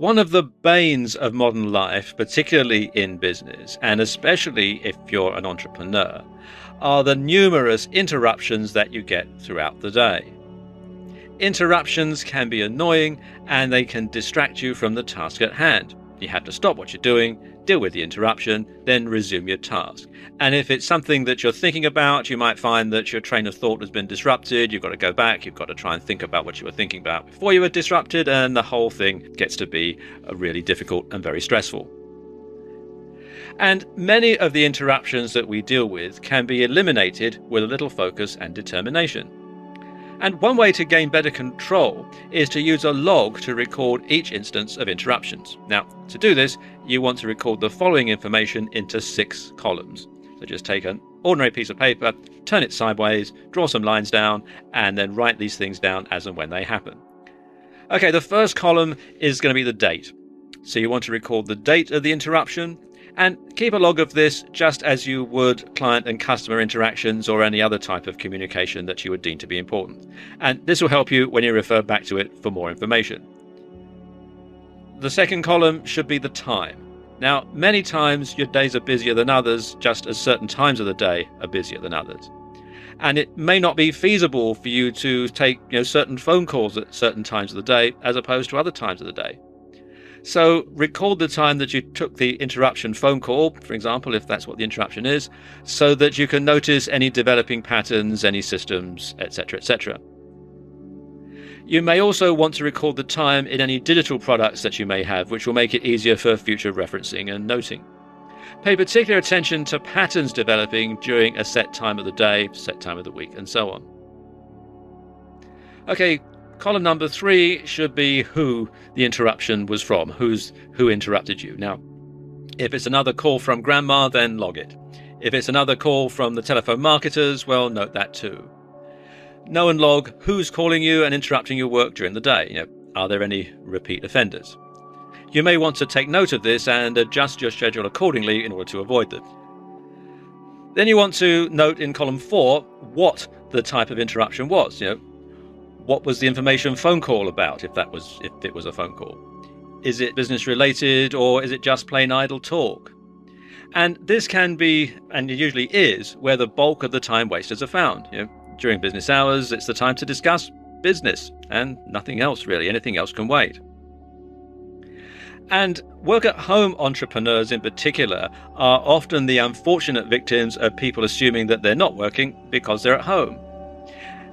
One of the banes of modern life, particularly in business, and especially if you're an entrepreneur, are the numerous interruptions that you get throughout the day. Interruptions can be annoying and they can distract you from the task at hand. You have to stop what you're doing, deal with the interruption, then resume your task. And if it's something that you're thinking about, you might find that your train of thought has been disrupted. You've got to go back, you've got to try and think about what you were thinking about before you were disrupted, and the whole thing gets to be really difficult and very stressful. And many of the interruptions that we deal with can be eliminated with a little focus and determination. And one way to gain better control is to use a log to record each instance of interruptions. Now, to do this, you want to record the following information into 6 columns. So just take an ordinary piece of paper, turn it sideways, draw some lines down, and then write these things down as and when they happen. Okay, the first column is going to be the date. So you want to record the date of the interruption, and keep a log of this just as you would client and customer interactions or any other type of communication that you would deem to be important. And this will help you when you refer back to it for more information. The second column should be the time. Now, many times your days are busier than others, just as certain times of the day are busier than others. And it may not be feasible for you to take certain phone calls at certain times of the day as opposed to other times of the day. So record the time that you took the interruption phone call, for example, if that's what the interruption is, so that you can notice any developing patterns, any systems, etc., etc. You may also want to record the time in any digital products that you may have, which will make it easier for future referencing and noting. Pay particular attention to patterns developing during a set time of the day, set time of the week, and so on. Okay. Column number 3 should be who the interruption was from, who interrupted you. Now, if it's another call from grandma, then log it. If it's another call from the telephone marketers, well, note that too. Know and log who's calling you and interrupting your work during the day. Are there any repeat offenders? You may want to take note of this and adjust your schedule accordingly in order to avoid them. Then you want to note in column 4 what the type of interruption was. What was the information phone call about, if it was a phone call? Is it business related, or is it just plain idle talk? And this can be, and it usually is, where the bulk of the time wasters are found. During business hours, it's the time to discuss business and nothing else really. Anything else can wait. And work-at-home entrepreneurs in particular are often the unfortunate victims of people assuming that they're not working because they're at home.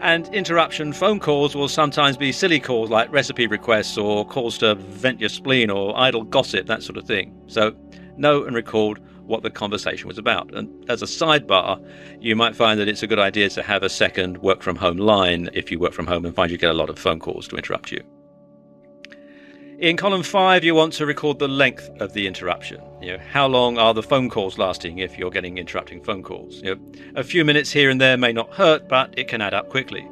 And interruption phone calls will sometimes be silly calls like recipe requests or calls to vent your spleen or idle gossip, that sort of thing. So know and record what the conversation was about. And as a sidebar, you might find that it's a good idea to have a second work from home line if you work from home and find you get a lot of phone calls to interrupt you. In column 5, you want to record the length of the interruption. How long are the phone calls lasting if you're getting interrupting phone calls? A few minutes here and there may not hurt, but it can add up quickly.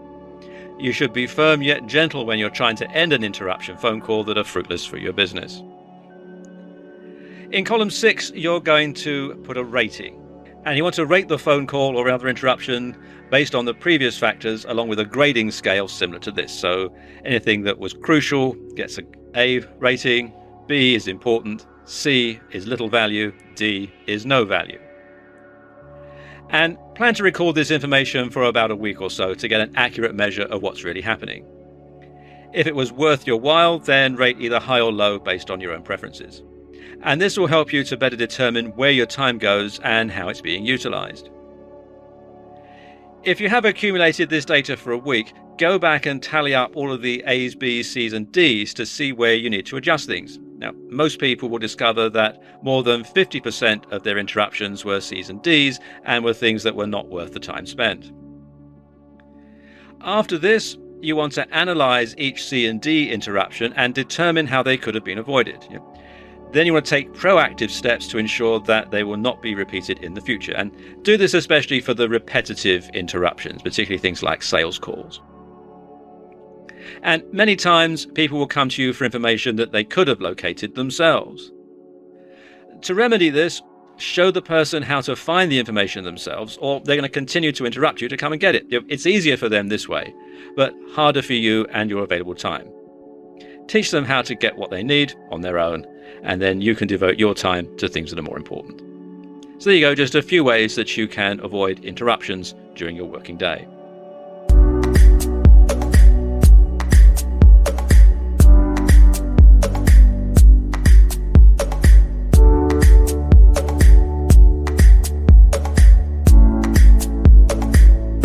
You should be firm yet gentle when you're trying to end an interruption phone call that are fruitless for your business. In column 6, you're going to put a rating. And you want to rate the phone call or other interruption based on the previous factors along with a grading scale similar to this. So anything that was crucial gets a A rating, B is important, C is little value, D is no value. And plan to record this information for about a week or so to get an accurate measure of what's really happening. If it was worth your while, then rate either high or low based on your own preferences. And this will help you to better determine where your time goes and how it's being utilized. If you have accumulated this data for a week, go back and tally up all of the A's, B's, C's and D's to see where you need to adjust things. Now, most people will discover that more than 50% of their interruptions were C's and D's and were things that were not worth the time spent. After this, you want to analyze each C and D interruption and determine how they could have been avoided. Then you want to take proactive steps to ensure that they will not be repeated in the future. And do this especially for the repetitive interruptions, particularly things like sales calls. And many times people will come to you for information that they could have located themselves. To remedy this, show the person how to find the information themselves, or they're going to continue to interrupt you to come and get it. It's easier for them this way, but harder for you and your available time. Teach them how to get what they need on their own, and then you can devote your time to things that are more important. So there you go, just a few ways that you can avoid interruptions during your working day.